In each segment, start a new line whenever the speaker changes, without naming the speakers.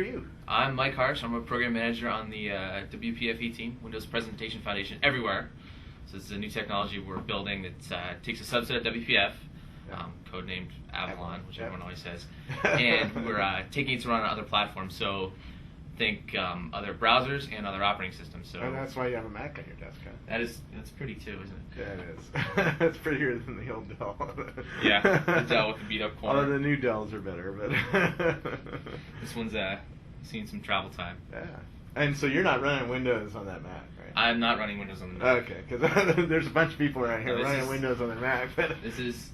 you?
I'm Mike Harsh. I'm a program manager on the WPFE team, Windows Presentation Foundation Everywhere. So this is a new technology we're building that takes a subset of WPF, codenamed Avalon, which everyone always says, and we're taking it to run on other platforms. So think other browsers and other operating systems. So
and that's why you have a Mac on your desk, huh?
That's pretty too, isn't it?
Yeah, it is. It's prettier than the old Dell.
Yeah, the Dell with the beat up corner.
Oh, the new Dells are better, but
this one's seen some travel time.
Yeah. And so you're not running Windows on that Mac, right?
I'm not running Windows on the Mac.
Okay, because there's a bunch of people around here running Windows on their Mac. But
this is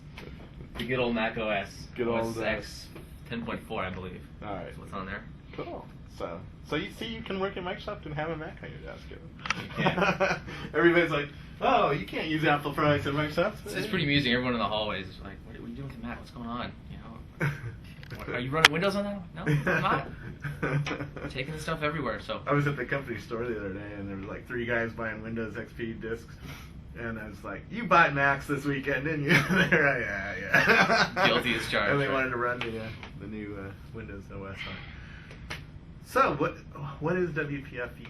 the good old Mac OS.
Good old
X 10.4, I believe.
All right.
That's what's on there.
Cool. So you see, you can work at Microsoft and have a Mac on your desk.
You can.
Everybody's like, "Oh, you can't use Apple products at Microsoft."
It's pretty amusing. Everyone in the hallways is like, "What are you doing with the Mac? What's going on? You know, are you running Windows on that? No, I'm not. I'm taking the stuff everywhere." So
I was at the company store the other day, and there was like 3 guys buying Windows XP discs, and I was like, "You bought Macs this weekend, didn't you?" Yeah.
Guilty as charged.
And they wanted to run the new Windows OS on it. So what is WPFE?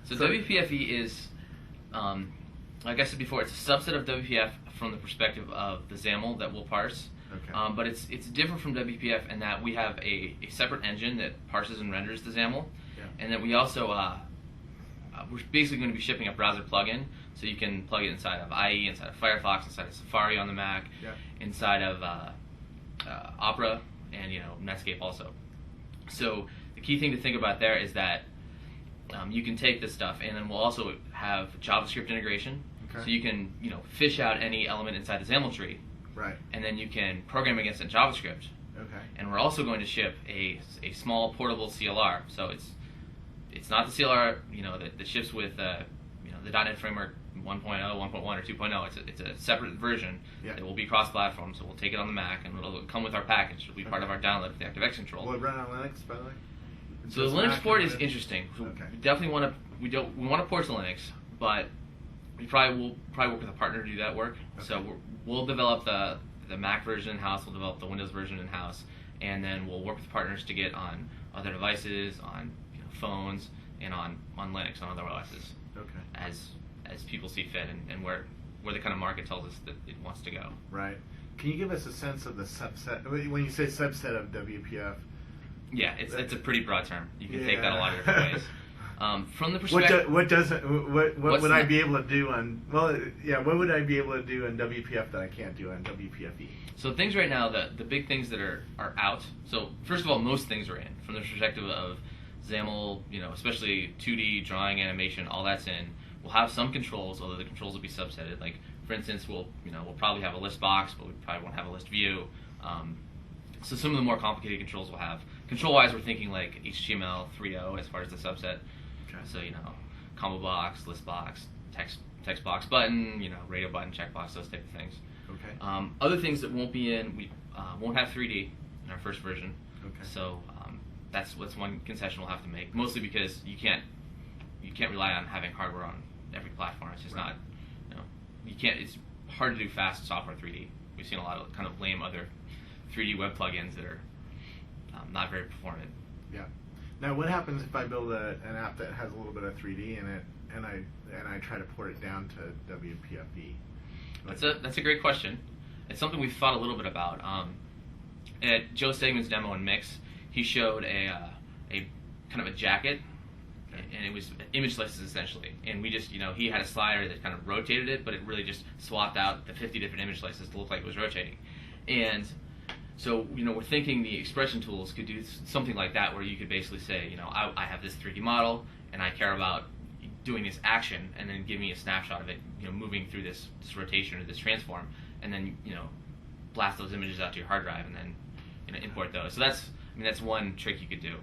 So WPFE is, like I said before, it's a subset of WPF from the perspective of the XAML that we'll parse.
Okay.
But it's different from WPF in that we have a separate engine that parses and renders the XAML, and then we also we're basically going to be shipping a browser plugin, so you can plug it inside of IE, inside of Firefox, inside of Safari on the Mac, inside of Opera, and Netscape also. So the key thing to think about there is that you can take this stuff, and then we'll also have JavaScript integration, so you can fish out any element inside the XAML tree, and then you can program against it in JavaScript. And we're also going to ship a small portable CLR. So it's not the CLR that ships with the .NET Framework 1.0, 1.1, or 2.0. It's a separate version that will be cross-platform. So we'll take it on the Mac, and it'll come with our package. It'll be part of our download with the ActiveX control.
Will it run on Linux, by the way?
So the Linux port is interesting. So we definitely want to port to Linux, but we'll probably work with a partner to do that work. So we'll develop the Mac version in-house, we'll develop the Windows version in-house, and then we'll work with partners to get on other devices, on phones, and on Linux, on other OSs, as people see fit, and where the kind of market tells us that it wants to go.
Right. Can you give us a sense of the subset? When you say subset of WPF,
yeah, it's a pretty broad term. You can take that a lot of different ways. From the perspective,
what would I be able to do on? What would I be able to do on WPF that I can't do on WPFE?
So things right now, the big things that are out. So first of all, most things are in from the perspective of XAML. Especially 2D drawing, animation, all that's in. We'll have some controls, although the controls will be subsetted. Like for instance, we'll probably have a list box, but we probably won't have a list view. So some of the more complicated controls we'll have. Control-wise, we're thinking like HTML 3.0 as far as the subset. So combo box, list box, text box button, radio button, checkbox, those type of things. Other things that won't be in, we won't have 3D in our first version. So that's one concession we'll have to make. Mostly because you can't rely on having hardware on every platform. It's just not, you can't. It's hard to do fast software 3D. We've seen a lot of kind of lame other 3D web plugins that are not very performant. Yeah.
Now, what happens if I build an app that has a little bit of 3D in it, and I try to port it down to WPFE?
That's a great question. It's something we've thought a little bit about. At Joe Stegman's demo in Mix, he showed a kind of a jacket, and it was image slices essentially. And we just, he had a slider that kind of rotated it, but it really just swapped out the 50 different image slices to look like it was rotating. And so, we're thinking the expression tools could do something like that, where you could basically say, I have this 3D model, and I care about doing this action, and then give me a snapshot of it, moving through this rotation or this transform, and then, blast those images out to your hard drive, and then, import those. So that's one trick you could do.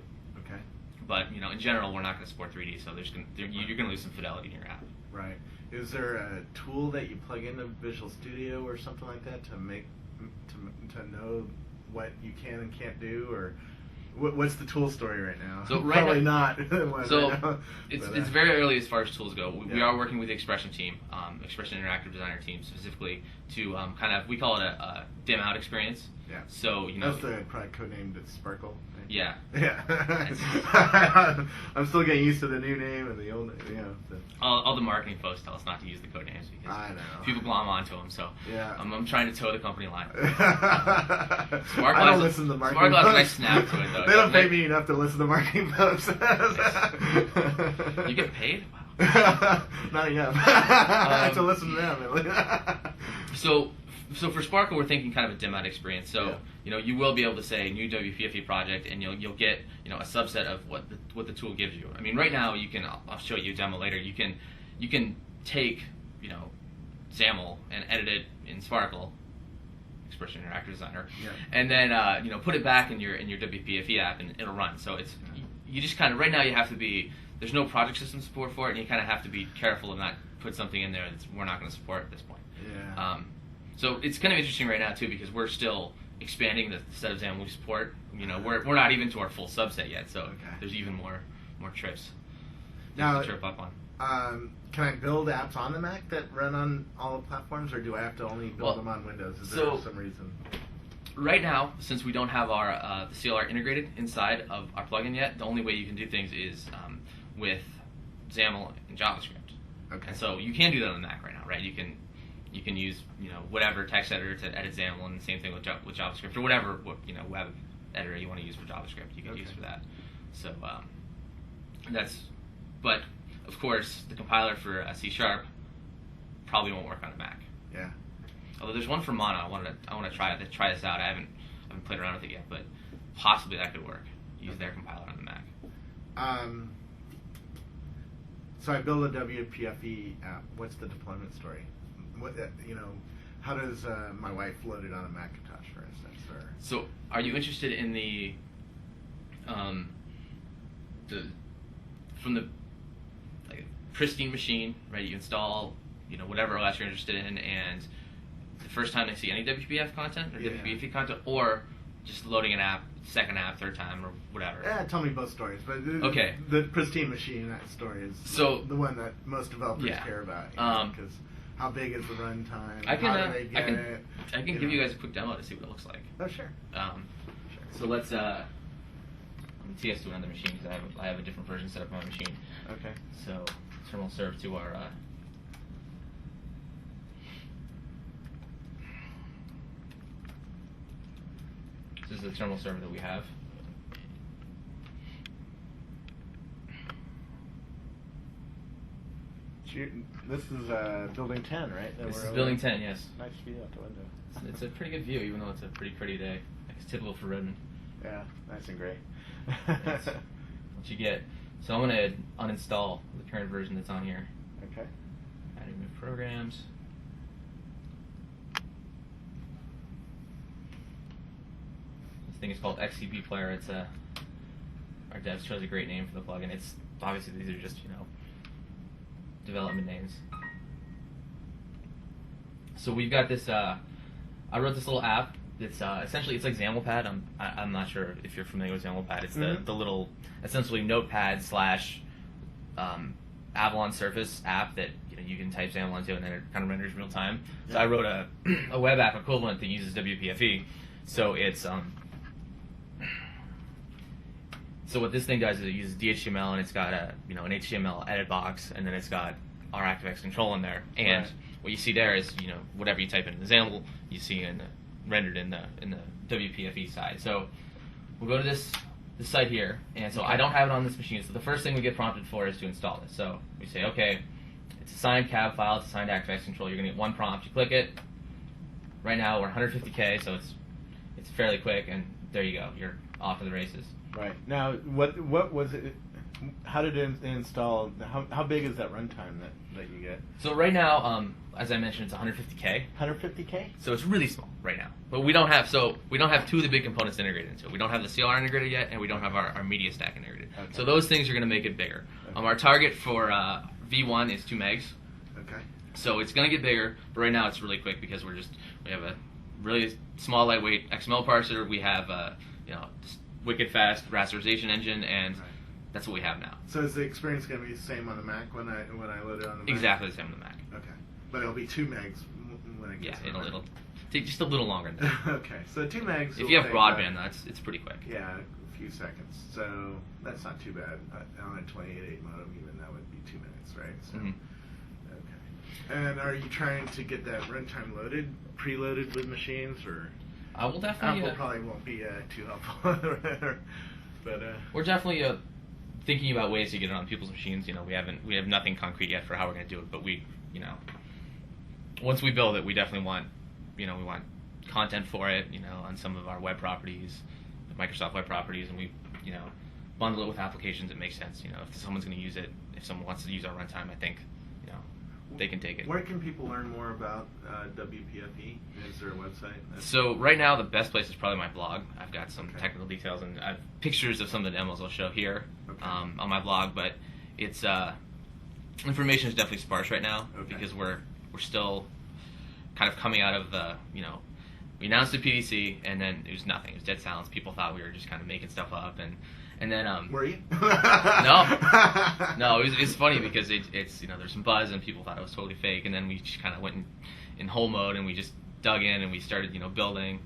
But, in general, we're not going to support 3D, so you're going to lose some fidelity in your app.
Right. Is there a tool that you plug into Visual Studio or something like that to know what you can and can't do, or what's the tool story right now?
So
probably not.
It's very early as far as tools go. We are working with the Expression team, Expression Interactive Designer team specifically to kind of, we call it a dim out experience.
Yeah.
So
that's the product code named Sparkle. Right?
Yeah.
Yeah. I'm still getting used to the new name and the old name. You know.
All the marketing folks tell us not to use the code names because
I know.
people glom onto them. So
yeah.
I'm trying to toe the company line.
I don't listen to marketing
Smart Glass,
folks.
nice snap to it though.
They don't pay me enough to listen to marketing folks.
You get paid?
Wow. Not enough. I have to listen to them.
So for Sparkle, we're thinking kind of a dim out experience. So
Yeah.
you know, you will be able to say new WPFE project, and you'll get a subset of what the tool gives you. I mean, right now you can. I'll show you a demo later. You can take XAML and edit it in Sparkle, Expression Interactive Designer,
Yeah.
and then put it back in your WPFE app, and it'll run. So it's you just kind of right now you have to be. There's no project system support for it, and you kind of have to be careful to not put something in there that we're not going to support at this point.
Yeah.
So it's kind of interesting right now too because we're still expanding the set of XAML we support. We're not even to our full subset yet, so there's even more trips
Now,
to trip up on.
Can I build apps on the Mac that run on all the platforms, or do I have to only build them on Windows? Is there some reason?
Right now, since we don't have our the CLR integrated inside of our plugin yet, the only way you can do things is with XAML and JavaScript.
Okay.
And so you can do that on the Mac right now, right? You can use whatever text editor to edit XAML, and the same thing with JavaScript or whatever web editor you want to use for JavaScript. You can use for that. So but of course the compiler for C# probably won't work on a Mac.
Yeah.
Although there's one for Mono. I want to try this out. I haven't played around with it yet, but possibly that could work. Use their compiler on the Mac.
So I build a WPFE app. What's the deployment story? What how does my wife load it on a Macintosh, for instance? Or
so, are you interested in from the pristine machine, right? You install whatever OS you're interested in, and the first time they see any WPF content or WPFE content, or just loading an app, second app, third time, or whatever.
Yeah, tell me both stories. But
okay,
the pristine machine, that story is the one that most developers care about. Because how big is the runtime? How do they get it?
I can give you guys a quick demo to see what it looks like.
Oh, sure.
So let's let me TS to another machine because I have a different version set up on my machine.
Okay.
So terminal serve to our this is the terminal server that we have.
This is building 10, right?
This is building 10, yes.
Nice view out the window.
It's a pretty good view, even though it's a pretty pretty day. It's typical for Redmond.
Yeah, nice and gray.
That's what you get. So I'm going to uninstall the current version that's on here.
Okay.
Adding new programs. This thing is called XCB Player. It's our devs chose a great name for the plugin. It's obviously these are just development names. So we've got this. I wrote this little app. It's essentially it's like XAMLpad. I'm not sure if you're familiar with XAMLpad. It's the little essentially Notepad / Avalon Surface app that you can type XAML into and then it kind of renders real time. So I wrote a web app equivalent that uses WPFE. So it's so what this thing does is it uses DHTML and it's got an HTML edit box and then it's got our ActiveX control in there. And what you see there is whatever you type in the XAML you see rendered in the WPFE side. So we'll go to this site here, and so I don't have it on this machine. So the first thing we get prompted for is to install this. So we say, okay, it's a signed cab file, it's a signed ActiveX control. You're gonna get one prompt. You click it. Right now we're 150K, so it's fairly quick, and there you go. You're off to the races.
Right. Now, what was it? How did it install? How big is that runtime that you get?
So right now, as I mentioned, it's 150K.
150K?
So it's really small right now. But we don't have two of the big components integrated into it. We don't have the CLR integrated yet, and we don't have our media stack integrated. Okay. So those things are going to make it bigger. Okay. Our target for V1 is 2 megs.
Okay.
So it's going to get bigger, but right now it's really quick because we have a really small, lightweight XML parser. We have just wicked fast rasterization engine, and that's what we have now.
So is the experience going to be the same on the Mac when I load it on the Mac?
Exactly the same on the Mac.
Okay, but it'll be 2 megs when it gets.
Yeah, it'll take just a little longer than that.
Okay, so 2 megs.
If you have broadband, it's pretty quick.
Yeah, a few seconds. So that's not too bad. On a 28.8 modem, even that would be 2 minutes, right? So, okay. And are you trying to get that runtime preloaded with machines, or?
I will definitely.
Apple probably won't be too helpful, but
we're definitely thinking about ways to get it on people's machines. You know, we have nothing concrete yet for how we're going to do it, but we, you know, once we build it, we definitely want, you know, we want content for it, you know, on some of our web properties, the Microsoft web properties, and we, you know, bundle it with applications that make sense. You know, if someone's going to use it, if someone wants to use our runtime, I think, you know, they can take it.
Where can people learn more about WPFE? Is there a website?
So right now, the best place is probably my blog. I've got some technical details, and I have pictures of some of the demos I'll show here on my blog. But it's information is definitely sparse right now because we're still kind of coming out of the, you know, we announced the PDC and then it was nothing. It was dead silence. People thought we were just kind of making stuff up, and then
were you?
No. It's funny because it's you know, there's some buzz and people thought it was totally fake, and then we just kind of went in whole mode and we just dug in and we started, you know, building.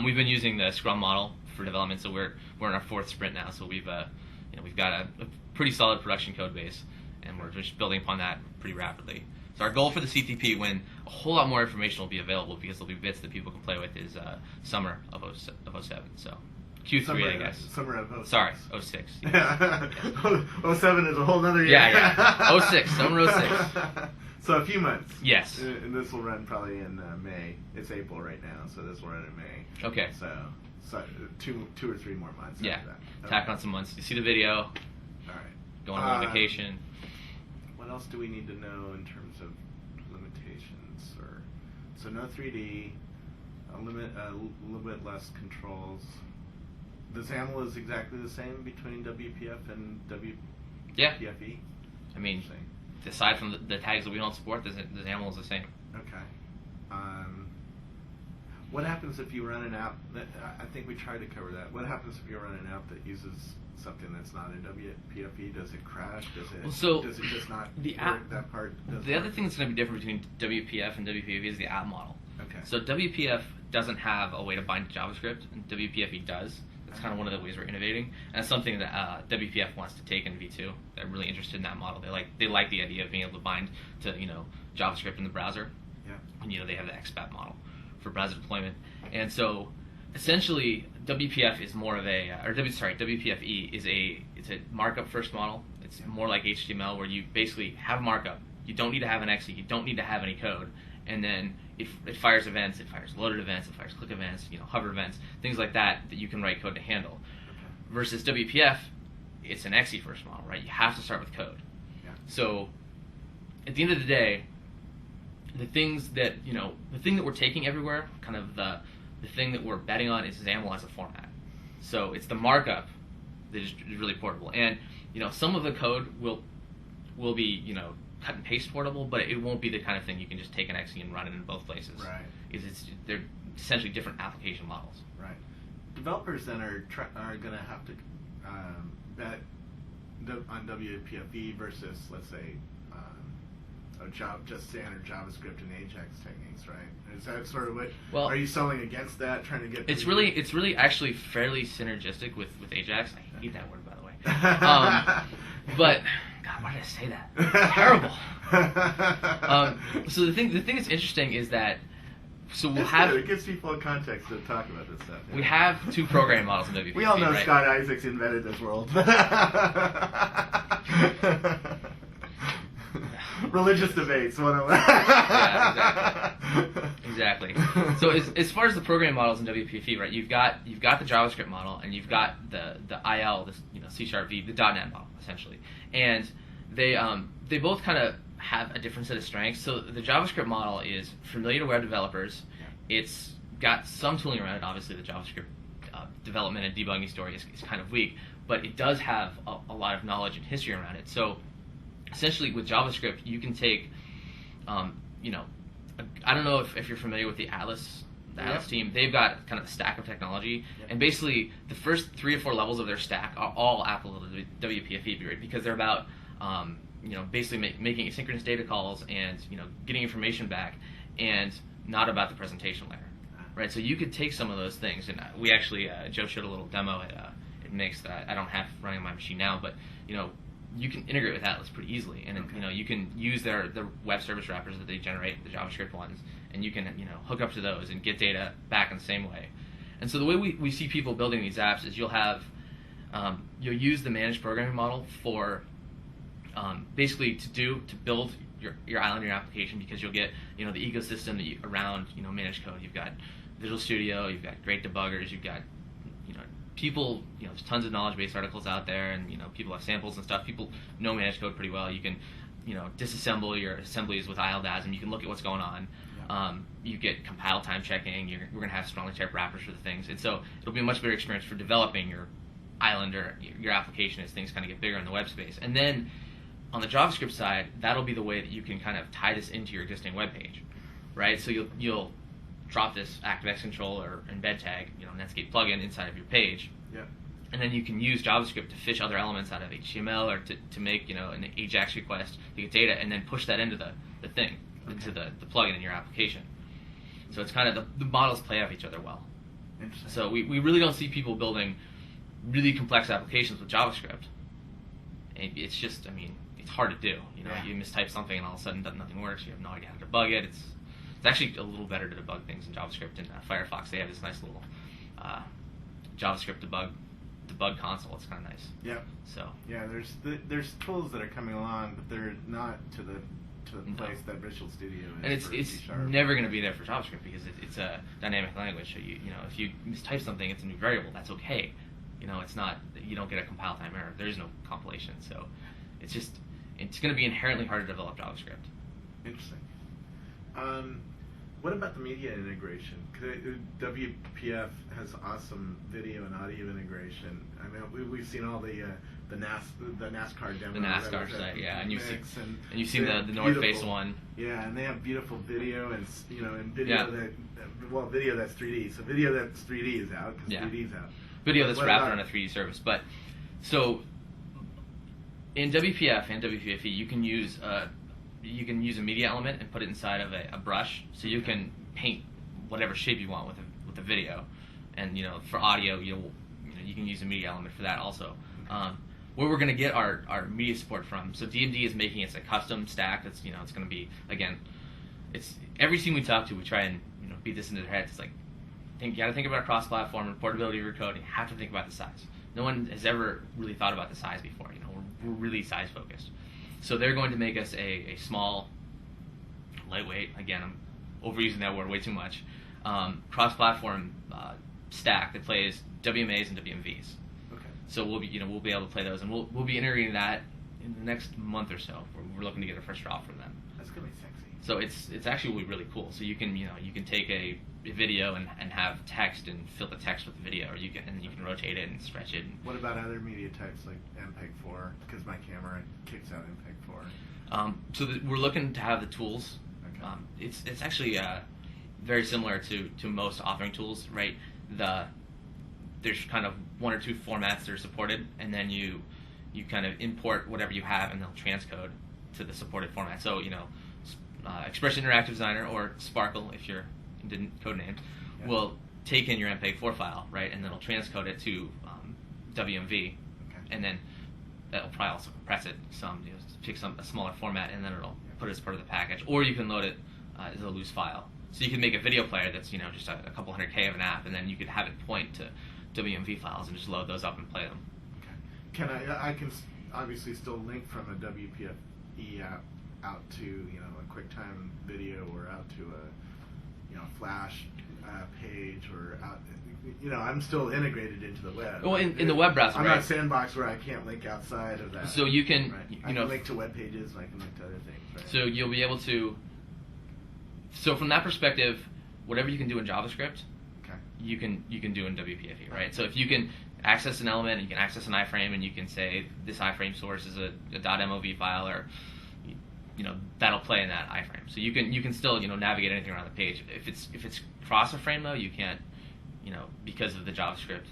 We've been using the Scrum model for development, so we're in our 4th sprint now. So we've you know, we've got a pretty solid production code base, and we're just building upon that pretty rapidly. So our goal for the CTP, when a whole lot more information will be available because there'll be bits that people can play with, is summer of 07. So Q3, I guess.
Summer of 06.
Sorry, 06.
Yeah. 07 is a whole nother year.
Yeah. 06, summer 06.
So a few months.
Yes.
And this will run probably in May. It's April right now, so this will run in May.
Okay.
So two or three more months
yeah.
after that. Okay.
Tack on some months. You see the video.
All right.
Go on vacation.
What else do we need to know in terms of limitations? So no 3D, a little bit less controls. The XAML is exactly the same between WPF and WPFE?
I mean, aside from the tags that we don't support, the XAML is the same.
Okay. What happens if you run an app? I think we tried to cover that. What happens if you run an app that uses something that's not in WPFE? Does it crash? Does it just not work that part?
The other thing that's going to be different between WPF and WPFE is the app model.
Okay.
So WPF doesn't have a way to bind to JavaScript, and WPFE does. That's kind of one of the ways we're innovating, and that's something that WPF wants to take in V2. They're really interested in that model. They like the idea of being able to bind to, you know, JavaScript in the browser.
Yeah. And,
you know, they have the XPath model for browser deployment, and so essentially WPF is more of a WPFE is it's a markup first model. It's more like HTML, where you basically have markup. You don't need to have an exe. You don't need to have any code, and then it fires events. It fires loaded events. It fires click events. You know, hover events, things like that you can write code to handle. Okay. Versus WPF, it's an exe first model, right? You have to start with code.
Yeah.
So at the end of the day, the thing that we're taking everywhere, kind of the thing that we're betting on, is XAML as a format. So it's the markup that is really portable, and you know, some of the code will be, you know, cut and paste portable, but it won't be the kind of thing you can just take an exe and run it in both places.
Right.
They're essentially different application models.
Right. Developers then are going to have to bet on WPFE versus, let's say, just standard JavaScript and Ajax techniques, right? Is that sort of what? Well, are you selling against that, trying to get?
It's really actually fairly synergistic with Ajax. I hate that word, by the way. But God, why did I say that? Terrible. So the thing that's interesting is that we'll have.
It gives people a context to talk about this stuff. Yeah.
We have two programming models in WPF.
We all know,
right?
Scott Isaacs invented this world. Religious debates, 101.
Yeah, exactly. So as far as the programming models in WPF, right? You've got the JavaScript model, and you've got the IL, this, you know, C#V, the .NET model essentially, and they both kind of have a different set of strengths. So the JavaScript model is familiar to web developers. Yeah. It's got some tooling around it. Obviously, the JavaScript development and debugging story is kind of weak, but it does have a lot of knowledge and history around it. So essentially, with JavaScript, you can take, you know, I don't know if you're familiar with the Atlas team. They've got kind of a stack of technology, and basically the first 3 or 4 levels of their stack are all applicable to WPFE, right? Because they're about, you know, basically making asynchronous data calls and, you know, getting information back, and not about the presentation layer, right? So you could take some of those things, and we actually Joe showed a little demo at makes that I don't have running on my machine now, but you can integrate with Atlas pretty easily, and you can use their web service wrappers that they generate, the JavaScript ones, and you can hook up to those and get data back in the same way. And so the way we see people building these apps is you'll use the managed programming model for basically to build your island, your application, because you'll get the ecosystem around managed code. You've got Visual Studio, you've got great debuggers, you've got people, there's tons of knowledge-based articles out there, and people have samples and stuff. People know managed code pretty well. You can disassemble your assemblies with ILDASM. You can look at what's going on. You get compile time checking. We're going to have strongly typed wrappers for the things, and so it'll be a much better experience for developing your island or your application as things kind of get bigger in the web space. And then on the JavaScript side, that'll be the way that you can kind of tie this into your existing web page, right? So you'll drop this ActiveX control or embed tag, Netscape plugin inside of your page, and then you can use JavaScript to fish other elements out of HTML or to make an AJAX request to get data, and then push that into the thing, into the plugin in your application. So it's kind of the models play off each other well.
Interesting.
So we really don't see people building really complex applications with JavaScript. It's just, it's hard to do. You mistype something and all of a sudden nothing works. You have no idea how to debug it. It's actually a little better to debug things in JavaScript. In Firefox, they have this nice little JavaScript debug console. It's kind of nice.
Yep.
So
yeah, there's tools that are coming along, but they're not to the place that Visual Studio is.
And it's never going to be there for JavaScript because it's a dynamic language. So if you mistype something, it's a new variable. That's okay. It's not, you don't get a compile time error. There is no compilation. So it's going to be inherently harder to develop JavaScript.
Interesting. What about the media integration? WPF has awesome video and audio integration. We've seen all the NASCAR demo.
The NASCAR site, yeah, and you've seen the North
beautiful
Face one.
Yeah, and they have beautiful video and video
Yeah.
video that's 3D. So video that's 3D is out because 3D is out.
Video that's wrapped around a 3D service. But so in WPF and WPFE, you can use a media element and put it inside of a brush, so you can paint whatever shape you want with a video. And for audio, you can use a media element for that also. Where we're going to get our media support from, so DMD is making it a custom stack. That's it's going to be, again, it's every team we talk to, we try and beat this into their heads. It's like, you got to think about cross-platform and portability of your code. And you have to think about the size. No one has ever really thought about the size before. We're really size focused. So they're going to make us a small, lightweight, again, I'm overusing that word way too much, cross-platform stack that plays WMAs and WMVs. Okay. So we'll be able to play those, and we'll be integrating that in the next month or so. We're looking to get a first draw from them.
That's gonna be sexy.
So it's actually really cool. So you can take a video and have text and fill the text with the video, or you can rotate it and stretch it.
What about other media types like MPEG-4? Because my camera kicks out MPEG-4.
So we're looking to have the tools.
Okay.
It's actually very similar to most authoring tools, right? There's kind of one or two formats that are supported, and then you kind of import whatever you have, and they'll transcode to the supported format. So Expression Interactive Designer, or Sparkle if you're into code names, will take in your MPEG-4 file, right, and then it'll transcode it to WMV, and then that'll probably also compress it some, pick a smaller format, and then it'll put it as part of the package. Or you can load it as a loose file. So you can make a video player that's just a couple hundred K of an app, and then you could have it point to WMV files and just load those up and play them.
Okay. I can obviously still link from a WPFE app out to a QuickTime video, or out to a Flash page, or out. I'm still integrated into the web.
Well, in the web browser,
I'm
right?
not Sandbox where I can't link outside of that.
So you can,
right? I can link to web pages, and I can link to other things. Right?
So you'll be able to. So from that perspective, whatever you can do in JavaScript, you can do in WPFE, right? So if you can access an element, you can access an iframe, and you can say this iframe source is a .mov file, or that'll play in that iframe. So you can still navigate anything around the page. If it's cross a frame though, you can't, because of the JavaScript,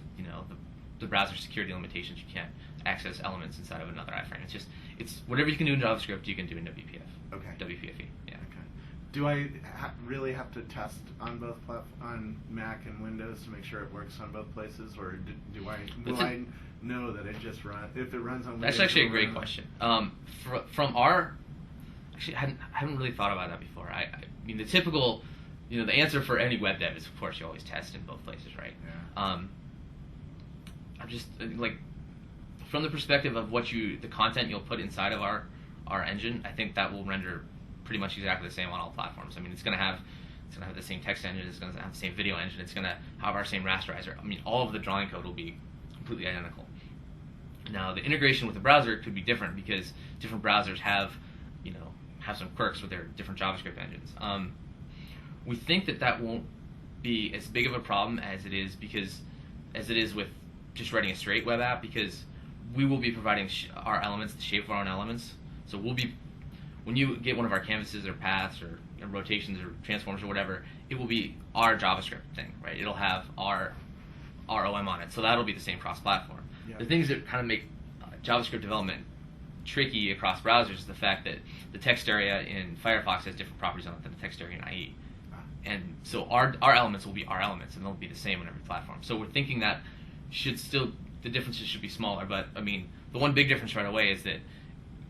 the browser security limitations, you can't access elements inside of another iframe. It's whatever you can do in JavaScript, you can do in WPF.
Okay.
WPFE. Yeah.
Do I really have to test on both on Mac and Windows to make sure it works on both places, or do I know that it just runs if it runs on Windows?
That's actually a great question. From our actually, I haven't really thought about that before. I mean, the typical, the answer for any web dev is, of course, you always test in both places, right?
Yeah.
I'm just like, from the perspective of the content you'll put inside of our engine, I think that will render pretty much exactly the same on all platforms. I mean, it's gonna have the same text engine, it's gonna have the same video engine, it's gonna have our same rasterizer. I mean, all of the drawing code will be completely identical. Now, the integration with the browser could be different because different browsers have some quirks with their different JavaScript engines. We think that won't be as big of a problem as it is with just writing a straight web app, because we will be providing our elements, the shape of our own elements. So when you get one of our canvases or paths or rotations or transforms or whatever, it will be our JavaScript thing, right? It'll have our OM on it, so that'll be the same cross-platform.
Yeah.
The things that kind of make JavaScript development tricky across browsers is the fact that the text area in Firefox has different properties on it than the text area in IE. And so our elements will be our elements, and they'll be the same on every platform. So we're thinking that the differences should be smaller, but I mean, the one big difference right away is that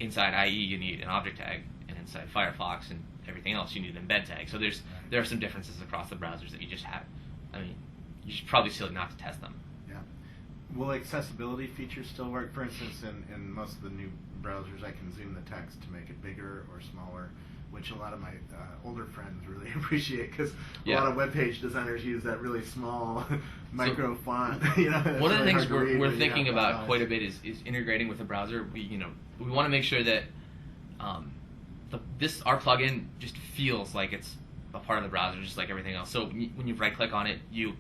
inside IE you need an object tag, and inside Firefox and everything else you need an embed tag. So there are some differences across the browsers that you just have. I mean, you should probably still not to test them.
Yeah. Will accessibility features still work? For instance, in most of the new browsers, I can zoom the text to make it bigger or smaller, which a lot of my older friends really appreciate, because a lot of web page designers use that really small micro font.
One of the things we're thinking about quite a bit is integrating with the browser. We want to make sure that our plugin just feels like it's a part of the browser, just like everything else. So when you right click on it, we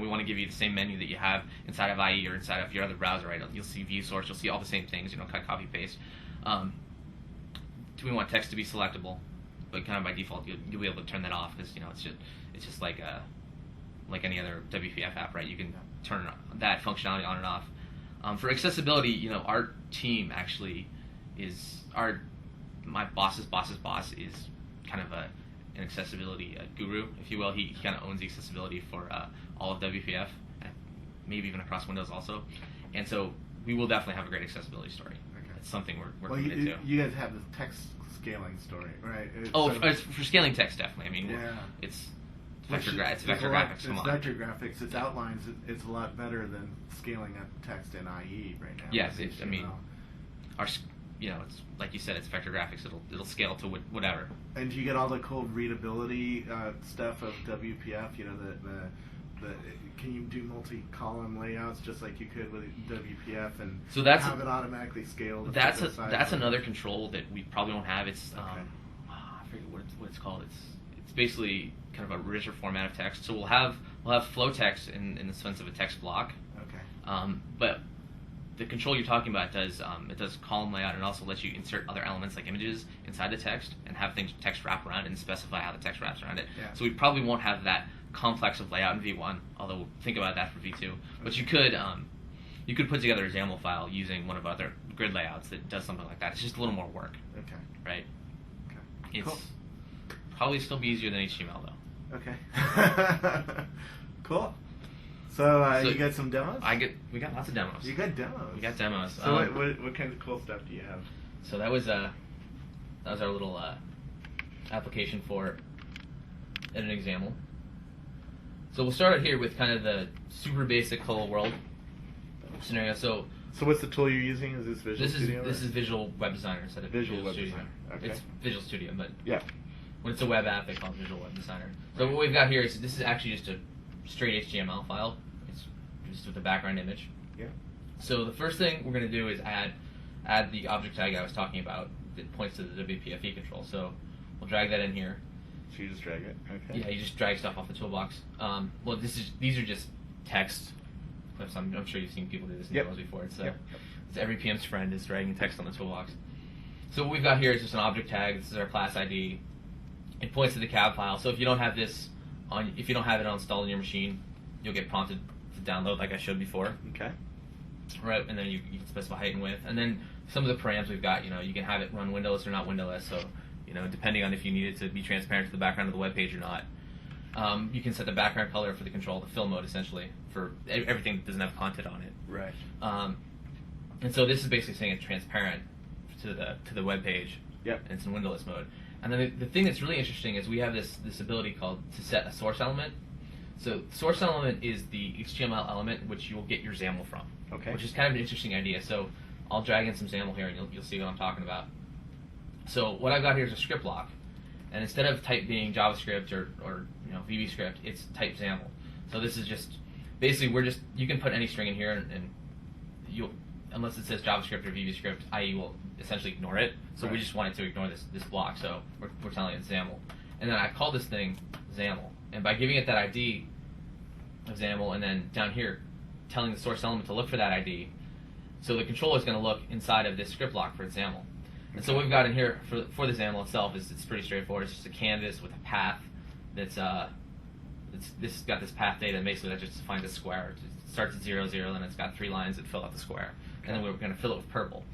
want to give you the same menu that you have inside of IE or inside of your other browser, right? You'll see view source, you'll see all the same things, cut, copy, paste. Do we want text to be selectable? But kind of by default, you'll be able to turn that off, because it's just like any other WPF app, right? You can turn that functionality on and off. For accessibility, our team actually is my boss's boss is kind of an accessibility guru, if you will. He kind of owns the accessibility for all of WPF, maybe even across Windows also. And so we will definitely have a great accessibility story. Okay. It's something we're committed to.
You guys have the text scaling story, right?
It's for scaling text, definitely. I mean, it's vector graphics.
It's vector graphics. It's outlines. It's a lot better than scaling up text in IE right now.
Yes, it's like you said, it's vector graphics. It'll scale to whatever. And
do you get all the cool readability stuff of WPF? Can you do multi-column layouts just like you could with WPF, and
so
have it automatically scaled?
That's another control that we probably won't have. It's I forget what it's called. It's basically kind of a richer format of text. So we'll have flow text in the sense of a text block.
Okay.
But the control you're talking about does column layout, and also lets you insert other elements like images inside the text and have text wrap around it and specify how the text wraps around it.
Yeah.
So we probably won't have that complex of layout in V1, although think about that for V2. But you could put together a XAML file using one of our other grid layouts that does something like that. It's just a little more work.
Okay.
Right?
Okay.
It's probably still be easier than HTML though.
Okay. Cool. So you got some demos?
We got lots of demos.
You got demos.
We got demos.
So what kinds of cool stuff do you have?
So that was our little application for editing XAML. So we'll start out here with kind of the super basic hello world scenario. So
what's the tool you're using? Is this Visual Studio?
This is Visual Web Designer instead of
Visual Web
Studio.
Designer. Okay.
It's Visual Studio, but
yeah,
when it's a web app, they call it Visual Web Designer. So what we've got here is this is actually just a straight HTML file. It's just with a background image.
Yeah.
So the first thing we're going to do is add the object tag I was talking about that points to the WPFE control. So we'll drag that in here.
So you just drag it? Okay.
Yeah, you just drag stuff off the toolbox. Well, these are just text. I'm sure you've seen people do this in demos before. It's every PM's friend is dragging text on the toolbox. So what we've got here is just an object tag. This is our class ID. It points to the cab file. So if you don't have this if you don't have it installed on your machine, you'll get prompted to download like I showed before.
Okay.
Right, and then you can specify height and width, and then some of the params we've got. You can have it run windowless or not windowless. So depending on if you need it to be transparent to the background of the web page or not. You can set the background color for the control, the fill mode essentially, for everything that doesn't have content on it.
Right.
And so this is basically saying it's transparent to the web page.
Yep.
And it's in windowless mode. And then the thing that's really interesting is we have this ability called to set a source element. So source element is the HTML element which you will get your XAML from.
Okay.
Which is kind of an interesting idea. So I'll drag in some XAML here, and you'll see what I'm talking about. So what I've got here is a script block, and instead of type being JavaScript or VB script, it's type XAML. So this is just basically you can put any string in here, and you'll, unless it says JavaScript or VB script, IE will essentially ignore it. So we just wanted to ignore this block. So we're telling it XAML, and then I call this thing XAML, and by giving it that ID of XAML, and then down here telling the source element to look for that ID, so the controller is going to look inside of this script block for its XAML. And so what we've got in here for the XAML itself is it's pretty straightforward. It's just a canvas with a path that's this has got this path data, and basically that just defines a square. It starts at 0, 0, and it's got 3 lines that fill out the square. Okay. And then we're going to fill it with purple.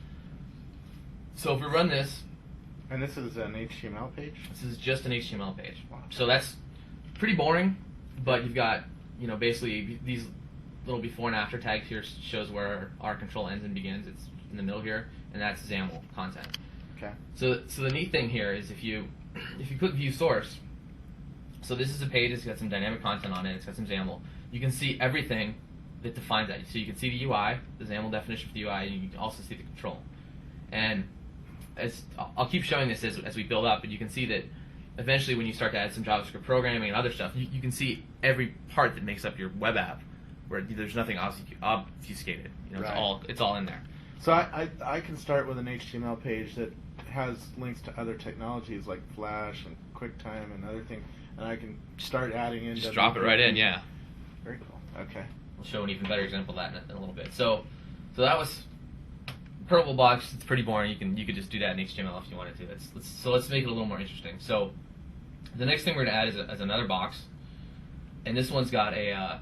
So if we run this,
and this is an HTML page?
This is just an HTML page.
Wow.
So that's pretty boring, but you've got basically these little before and after tags here shows where our control ends and begins. It's in the middle here, and that's XAML content.
Okay.
So the neat thing here is if you click View Source, so this is a page that's got some dynamic content on it. It's got some XAML. You can see everything that defines that. So you can see the UI, the XAML definition for the UI, and you can also see the control. And I'll keep showing this as we build up, but you can see that eventually when you start to add some JavaScript programming and other stuff, you can see every part that makes up your web app, where there's nothing obfuscated.
Right.
It's all in there.
So I can start with an HTML page that has links to other technologies like Flash and QuickTime and other things, and I can start adding in.
Just drop it right in, yeah.
Very cool. Okay.
We'll show an even better example of that in a little bit. So that was purple box. It's pretty boring. You could just do that in HTML if you wanted to. Let's make it a little more interesting. So the next thing we're going to add is another box, and this one's got a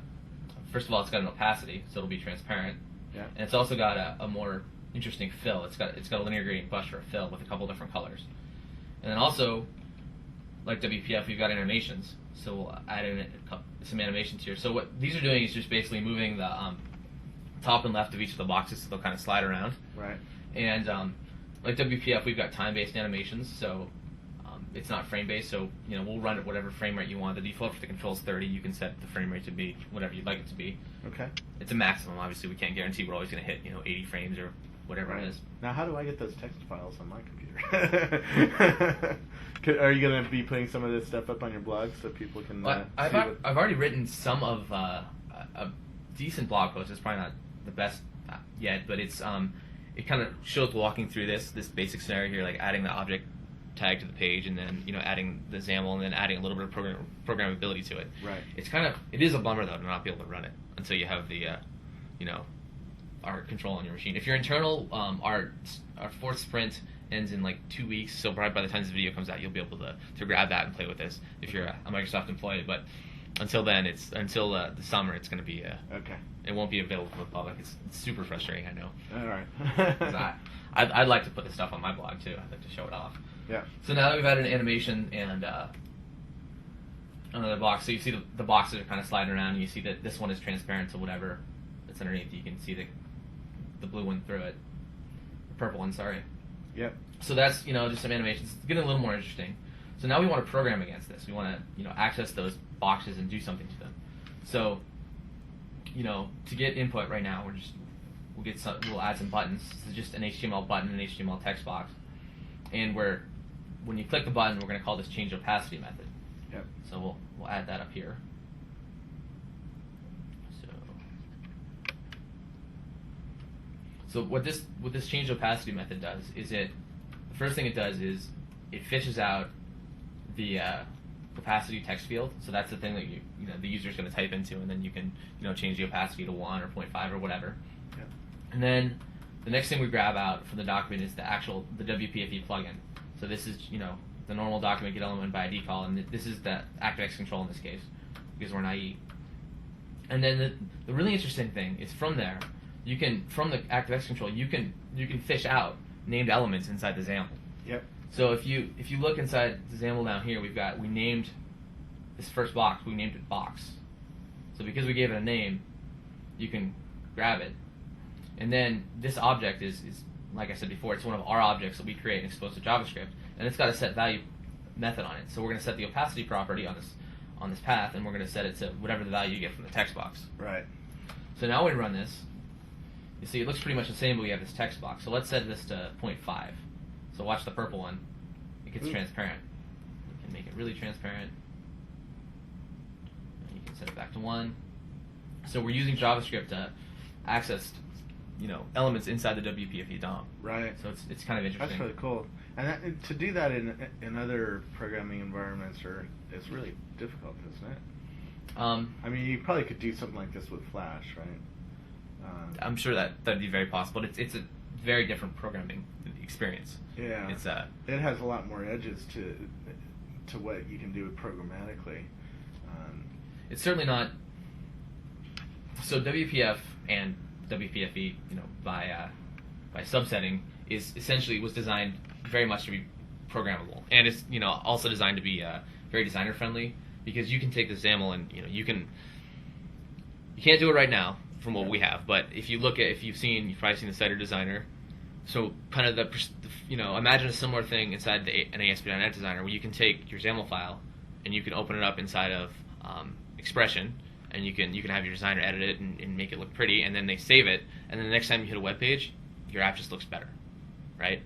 first of all, it's got an opacity, so it'll be transparent.
Yeah.
And it's also got a more interesting fill. It's got a linear gradient brush for a fill with a couple different colors. And then also, like WPF, we've got animations. So we'll add in some animations here. So what these are doing is just basically moving the top and left of each of the boxes, so they'll kind of slide around.
Right.
And like WPF, we've got time-based animations, so it's not frame-based. So we'll run at whatever frame rate you want. The default for the control is 30. You can set the frame rate to be whatever you'd like it to be.
Okay.
It's a maximum. Obviously, we can't guarantee we're always going to hit 80 frames or whatever it is.
Now, how do I get those text files on my computer? Are you going to be putting some of this stuff up on your blog so people can?
I've already written some of a decent blog post. It's probably not the best yet, but it's it kind of shows walking through this basic scenario here, like adding the object tag to the page, and then adding the XAML, and then adding a little bit of programmability to it.
Right.
It is a bummer though to not be able to run it until you have the our control on your machine. If you're internal, our fourth sprint ends in like 2 weeks, so probably by the time this video comes out, you'll be able to grab that and play with this if you're a Microsoft employee. But until then, until the summer, it's going to be
okay.
It won't be available to the public. It's super frustrating, I know.
All right.
I'd like to put this stuff on my blog too. I'd like to show it off.
Yeah.
So now that we've added an animation and another box, so you see the boxes are kind of sliding around, and you see that this one is transparent to whatever that's underneath. You can see the blue one through it, the purple one. Sorry.
Yep.
So that's just some animations. It's getting a little more interesting. So now we want to program against this. We want to access those boxes and do something to them. So to get input right now, we'll add some buttons. This is just an HTML button, an HTML text box, and when you click the button, we're going to call this change opacity method.
Yep.
So we'll add that up here. So what this change opacity method does is the first thing it does is it fishes out the opacity text field. So that's the thing that the user is going to type into, and then you can change the opacity to 1 or 0.5 or whatever.
Yep. And
then the next thing we grab out from the document is the WPFE plugin. So this is the normal document get element by ID call, and this is the ActiveX control in this case because we're an IE. And then the really interesting thing is from there, from the ActiveX control, you can fish out named elements inside the XAML.
Yep.
So if you look inside the XAML down here, we named this first box. We named it box. So because we gave it a name, you can grab it, and then this object is like I said before, it's one of our objects that we create and expose to JavaScript, and it's got a set value method on it. So we're going to set the opacity property on this path, and we're going to set it to whatever the value you get from the text box.
Right.
So now when we run this, you see it looks pretty much the same, but we have this text box. So let's set this to 0.5. So watch the purple one. It gets transparent. You can make it really transparent. And you can set it back to 1. So we're using JavaScript to access, elements inside the WPFE DOM.
Right.
So it's kind of interesting.
That's really cool. And to do that in other programming environments is really difficult, isn't it? I mean, you probably could do something like this with Flash, right?
I'm sure that'd be very possible. It's a very different programming experience.
Yeah. It has a lot more edges to what you can do programmatically.
It's certainly not. So WPF and WPFE, by subsetting, was designed very much to be programmable, and it's also designed to be very designer friendly, because you can take the XAML and you can't do it right now from what we have, but you've probably seen the Cider Designer. So kind of imagine a similar thing inside an ASP.NET Designer, where you can take your XAML file and you can open it up inside of Expression, and you can have your designer edit it and make it look pretty, and then they save it, and then the next time you hit a web page, your app just looks better, right?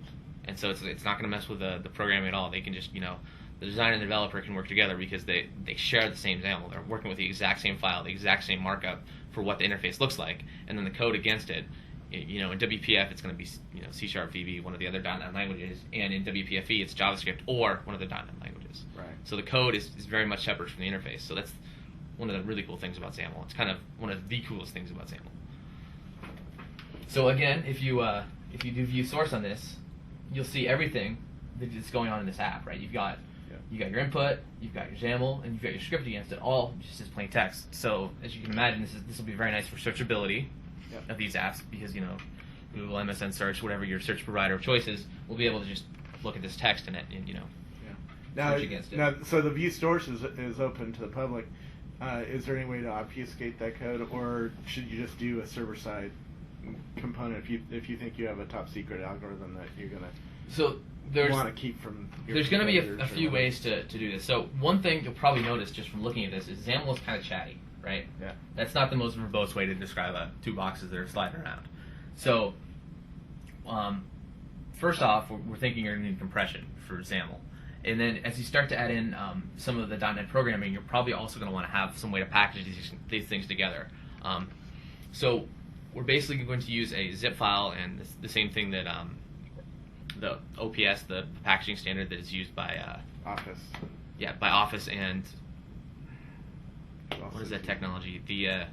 And so it's not going to mess with the programming at all. They can just the designer and the developer can work together because they share the same XAML. They're working with the exact same file, the exact same markup for what the interface looks like, and then the code against it. In WPF, it's going to be C#, VB, one of the other .NET languages, and in WPFE, it's JavaScript or one of the .NET languages.
Right.
So the code is very much separate from the interface. So that's one of the really cool things about XAML. It's kind of one of the coolest things about XAML. So again, if you do view source on this, you'll see everything that's going on in this app, right? You've got your input, you've got your XAML, and you've got your script against it, all just as plain text. So as you can imagine, this will be very nice for searchability of these apps, because Google, MSN search, whatever your search provider of choice is, will be able to just look at this text and search against it.
Now, so the view source is open to the public. Is there any way to obfuscate that code, or should you just do a server-side component if you think you have a top secret algorithm that you're gonna want to keep from your
there's going to be a
competitors
few ways to do this. So one thing you'll probably notice just from looking at this is XAML is kind of chatty, right?
Yeah.
That's not the most verbose way to describe two boxes that are sliding around. So first off, we're thinking you're going to need compression for XAML. And then as you start to add in some of the .NET programming, you're probably also going to want to have some way to package these things together. So we're basically going to use a zip file, and the same thing that the OPS, the packaging standard that is used by
Office.
Yeah, by Office, and what is that technology? The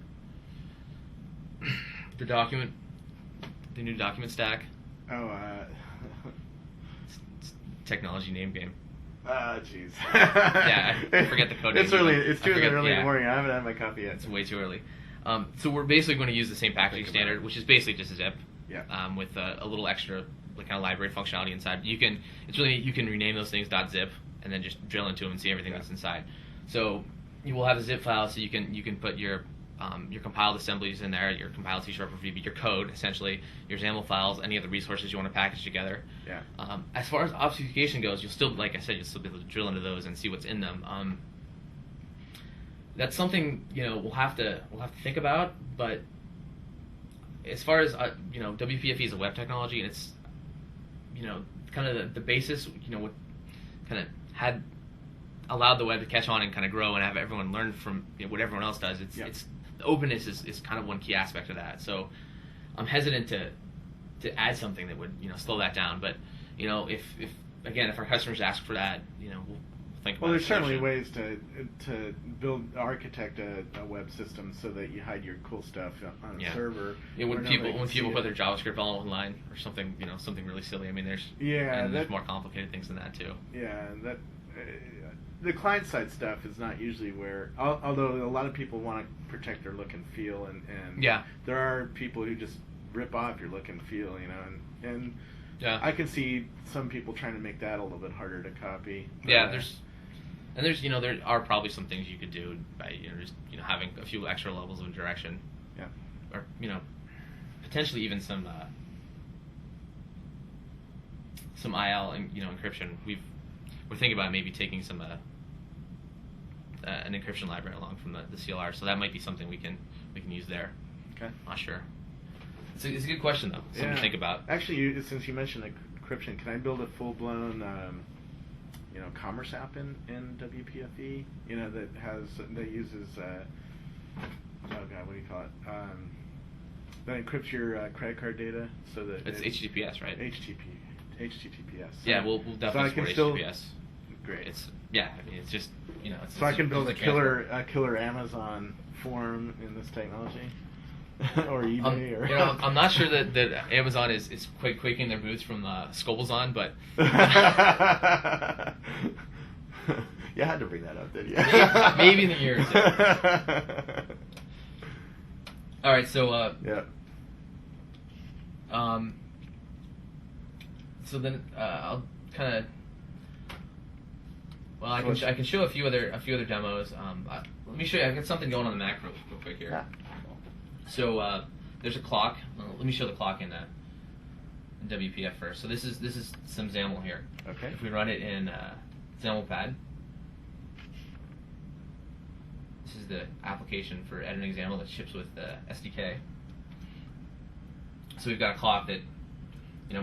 new document stack.
Oh,
it's technology name game.
Jeez.
Yeah, I forget the code.
It's early. It's 2 in the early morning. I haven't had my coffee yet.
It's way too early. So we're basically going to use the same packaging standard, which is basically just a zip.
Yeah.
With a little extra kind of library functionality inside. You can rename those things .zip and then just drill into them and see everything that's inside. So you will have a zip file, so you can put your compiled assemblies in there, your compiled C# or VB, your code essentially, your XAML files, any of the resources you want to package together.
Yeah.
As far as obfuscation goes, you'll still, like I said, you'll still be able to drill into those and see what's in them. That's something we'll have to think about, but as far as WPFE is a web technology, and it's kind of the basis, what kind of had allowed the web to catch on and kind of grow and have everyone learn from what everyone else does. It's the openness is kind of one key aspect of that. So I'm hesitant to add something that would slow that down. But if our customers ask for that, we'll think about.
Well, there's certainly ways to architect a web system so that you hide your cool stuff on a server.
Yeah, when people put their JavaScript all online or something, something really silly. I mean, there's more complicated things than that too.
Yeah, the client-side stuff is not usually where, although a lot of people want to protect their look and feel, and there are people who just rip off your look and feel, and
Yeah.
I can see some people trying to make that a little bit harder to copy.
Yeah, there's there are probably some things you could do by just having a few extra levels of direction.
Yeah.
Or potentially even some IL encryption. We're thinking about maybe taking some an encryption library along from the CLR, so that might be something we can use there.
Okay.
Not sure. It's a good question though. Something to think about.
Actually, since you mentioned encryption, can I build a full-blown commerce app in WPFE? That uses oh god, what do you call it? That encrypts your credit card data so that
It's HTTPS, right?
HTTPS.
Yeah, we'll definitely support HTTPS.
Great.
It's just it's
so I can build
it's
a killer Amazon form in this technology, or eBay, or
I'm not sure that Amazon is quite quaking their boots from Scoble's on, but
you had to bring that up, didn't you?
maybe in a year or two. All right, so
yeah.
So then I'll kind of. Well, I can show a few other demos. Let me show you. I've got something going on the Mac real quick here.
Yeah.
So there's a clock. Let me show the clock in WPF first. So this is some XAML here.
Okay.
If we run it in XAMLpad, this is the application for editing XAML that ships with the SDK. So we've got a clock that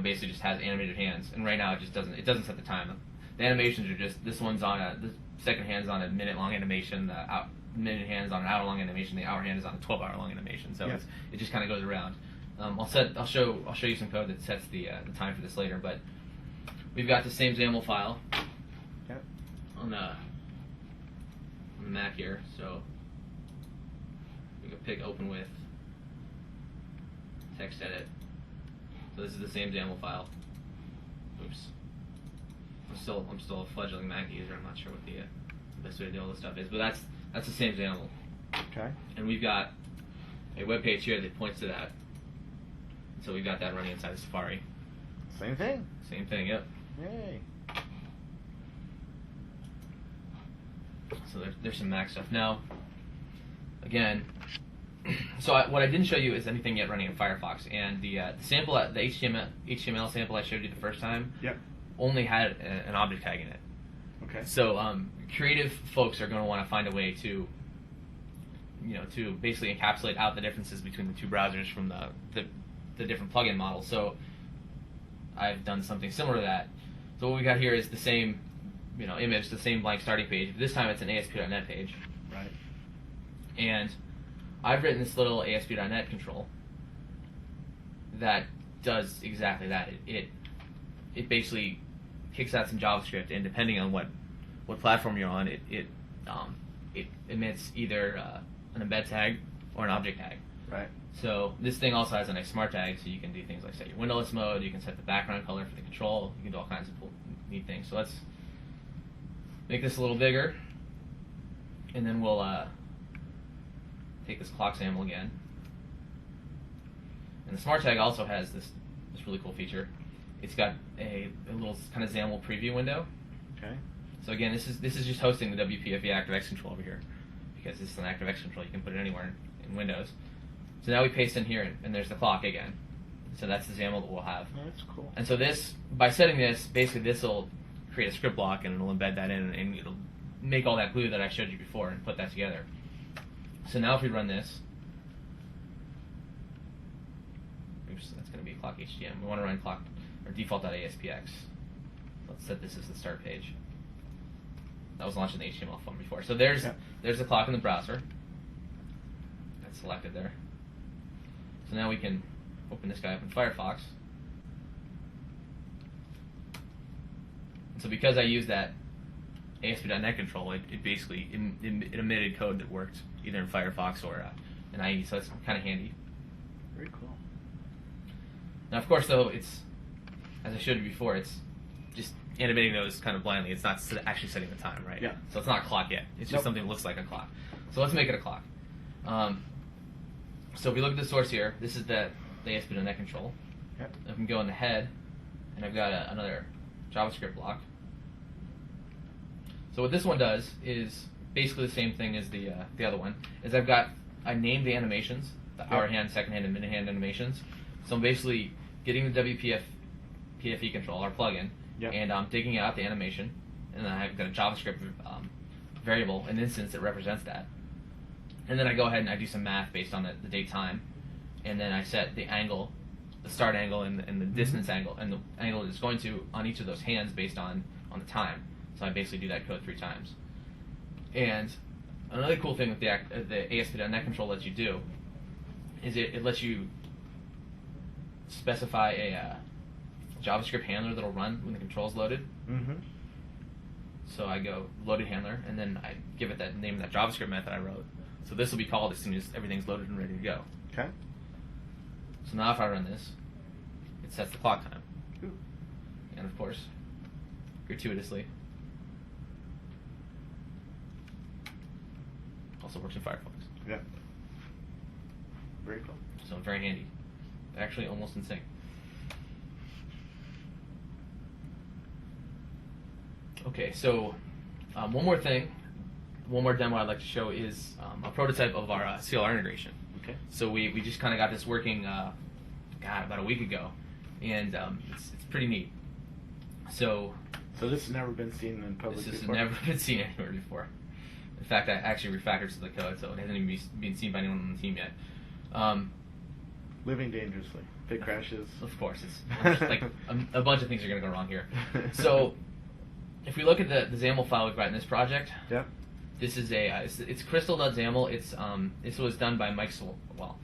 basically just has animated hands, and right now it doesn't set the time. The animations are just, this one's on the second hand's on a minute-long animation, the minute hand's on an hour-long animation, the hour hand is on a 12-hour-long animation. So it just kind of goes around. I'll show you some code that sets the time for this later, but we've got the same XAML file on the Mac here. So we can pick open with text edit. So this is the same XAML file. Oops. I'm still a fledgling Mac user. I'm not sure what the best way to deal with this stuff is, but that's the same XAML.
Okay.
And we've got a web page here that points to that. So we've got that running inside of Safari.
Same thing.
Same thing. Yep.
Yay.
So there's some Mac stuff now. Again. So what I didn't show you is anything yet running in Firefox, and the sample, the HTML sample I showed you the first time, only had an object tag in it.
Okay.
So creative folks are going to want to find a way to, to basically encapsulate out the differences between the two browsers from the different plugin models. So I've done something similar to that. So what we got here is the same, image, the same blank starting page. This time it's an ASP.NET page.
Right.
And I've written this little ASP.NET control that does exactly that. It basically kicks out some JavaScript, and depending on what platform you're on, it emits either an embed tag or an object tag.
Right.
So this thing also has a nice smart tag, so you can do things like set your windowless mode, you can set the background color for the control, you can do all kinds of cool, neat things. So let's make this a little bigger, and then we'll take this clock XAML again. And the smart tag also has this really cool feature. It's got a little kind of XAML preview window.
Okay.
So again, this is just hosting the WPFE ActiveX control over here, because this is an ActiveX control. You can put it anywhere in Windows. So now we paste in here, and there's the clock again. So that's the XAML that we'll have.
Oh, that's cool.
And so by setting this, basically this will create a script block, and it'll embed that in, and it'll make all that glue that I showed you before and put that together. So now if we run this, oops, that's going to be clock HTML. We want to run clock or default.aspx. Let's set this as the start page. That was launched in the HTML form before. So there's the clock in the browser. That's selected there. So now we can open this guy up in Firefox. And so because I used that ASP.NET control, it basically it emitted code that worked either in Firefox or in IE, so that's kind of handy.
Very cool.
Now, of course, though, it's, as I showed you before, it's just animating those kind of blindly. It's not actually setting the time, right?
Yeah.
So it's not a clock yet. It's just something that looks like a clock. So let's make it a clock. So if we look at the source here, this is the ASP.NET control.
Yep.
I can go in the head and I've got another JavaScript block. So what this one does is basically the same thing as the other one. Is I named the animations, the hour hand, second hand, and minute hand animations. So I'm basically getting the PFE control, our plugin, and I'm digging out the animation, and then I've got a JavaScript variable, an instance that represents that. And then I go ahead and I do some math based on the date time, and then I set the angle, the start angle, and the distance angle, and the angle is going to on each of those hands based on the time. So I basically do that code 3 times. And another cool thing with the ASP.NET control lets you do is it lets you specify a JavaScript handler that'll run when the control's loaded. So I go loaded handler, and then I give it that name of that JavaScript method I wrote. So this will be called as soon as everything's loaded and ready to go.
Okay.
So now if I run this, it sets the clock time.
Ooh.
And of course, gratuitously, also works in Firefox.
Yeah. Very cool.
So very handy. Actually almost in sync. Okay, so one more thing, one more demo I'd like to show is a prototype of our CLR integration.
Okay.
So we just kind of got this working, about a week ago, and it's pretty neat. So
this has never been seen in public
this has
before?
never been seen anywhere before. In fact, I actually refactored some of the code, so it hasn't even been seen by anyone on the team yet.
Living dangerously. If it crashes.
Of course, it's like a bunch of things are going to go wrong here. So if we look at the XAML file we've got in this project,
Yep.
this is it's crystal.xaml. This was done by Mike. Well,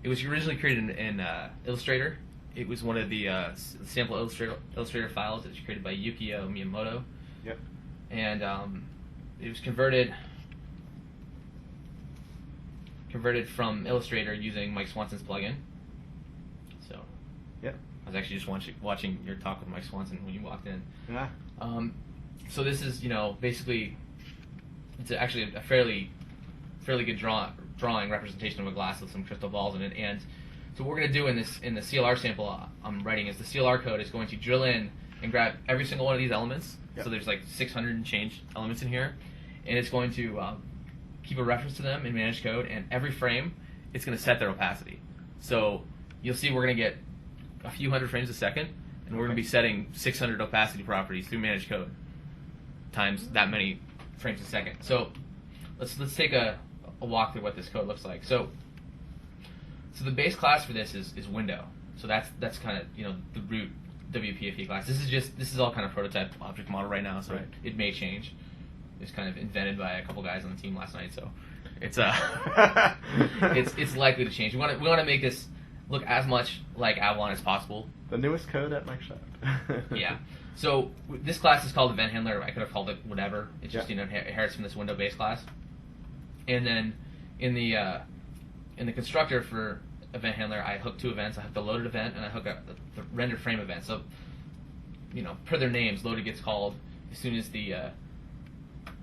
it was originally created in Illustrator. It was one of the sample Illustrator files that was created by Yukio Miyamoto.
Yep.
And it was converted from Illustrator using Mike Swanson's plugin. So
Yep.
I was actually just watching your talk with Mike Swanson when you walked in.
Yeah.
So this is, basically, it's actually a fairly good drawing representation of a glass with some crystal balls in it. And so what we're going to do in the CLR sample I'm writing is the CLR code is going to drill in and grab every single one of these elements.
Yep.
So there's like 600 and change elements in here, and it's going to keep a reference to them in managed code, and every frame it's going to set their opacity. So you'll see we're going to get a few hundred frames a second, and we're going to be setting 600 opacity properties through managed code times that many frames a second. So let's take a walk through what this code looks like. So the base class for this is window. So that's kind of the root WPFE class. This is all kind of prototype object model right now, so
right.
It may change. It's kind of invented by a couple guys on the team last night, so it's it's likely to change. We want to make this look as much like Avalon as possible.
The newest code at Microsoft.
Yeah. So this class is called event handler. I could have called it whatever. It just inherits from this window base class. And then in the constructor for event handler, I hook 2 events. I hook the loaded event and I hook up the render frame event. So per their names, loaded gets called as soon as the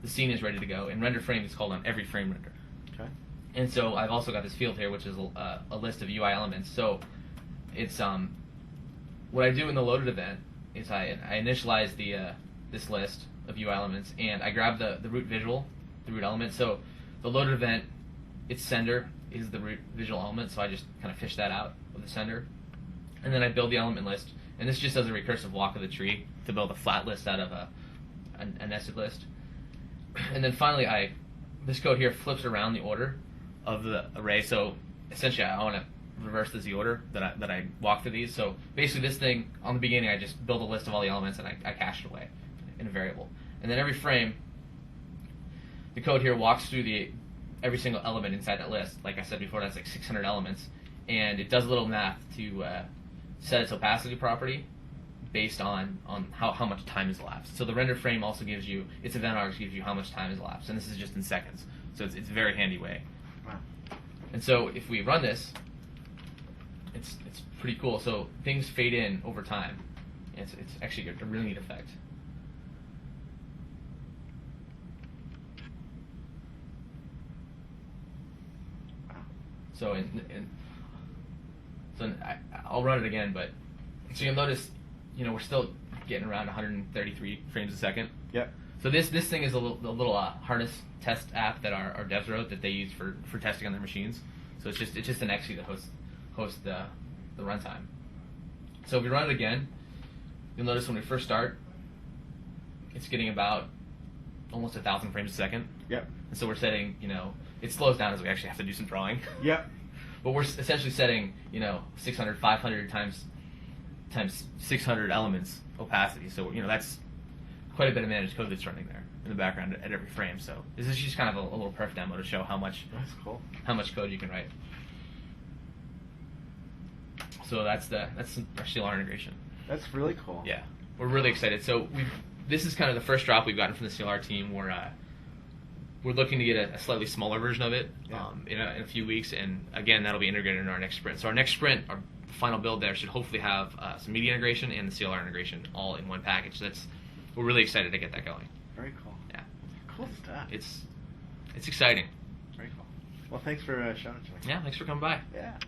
scene is ready to go, and render frame is called on every frame render.
Okay.
And so I've also got this field here, which is a list of UI elements. So it's what I do in the loaded event is I initialize this list of UI elements, and I grab the root visual, the root element. So the loaded event, its sender is the root visual element, so I just kind of fish that out with the sender. And then I build the element list, and this just does a recursive walk of the tree to build a flat list out of a nested list. And then finally, this code here flips around the order of the array. So essentially, I want to reverse the order that I walk through these. So basically, this thing on the beginning, I just build a list of all the elements and I cache it away in a variable. And then every frame, the code here walks through every single element inside that list. Like I said before, that's like 600 elements, and it does a little math to set its opacity property based on how much time has elapsed. So the render frame also gives you, its event args gives you how much time has elapsed, and this is just in seconds. So it's a very handy way.
Wow.
And so if we run this, it's pretty cool. So things fade in over time. It's actually a really neat effect. So I'll run it again, but so you'll notice we're still getting around 133 frames a second.
Yep.
So this thing is a little harness test app that our devs wrote that they use for testing on their machines. So it's just an XE that hosts the runtime. So if we run it again, you'll notice when we first start, it's getting about almost 1,000 frames a second.
Yep.
And so we're setting, it slows down as we actually have to do some drawing.
Yep.
But we're essentially setting, 600, 500 times 600 elements opacity. So, that's quite a bit of managed code that's running there in the background at every frame. So this is just kind of a little perf demo to show how much code you can write. So that's our CLR integration.
That's really cool.
Yeah, we're really excited. So this is kind of the first drop we've gotten from the CLR team. We're looking to get a slightly smaller version of it in a few weeks, and again, that'll be integrated in our next sprint. So our next sprint, our final build there, should hopefully have some media integration and the CLR integration all in one package. We're really excited to get that going.
Very cool.
Yeah.
Cool stuff.
It's exciting.
Very cool. Well, thanks for showing it to me.
Yeah, thanks for coming by.
Yeah.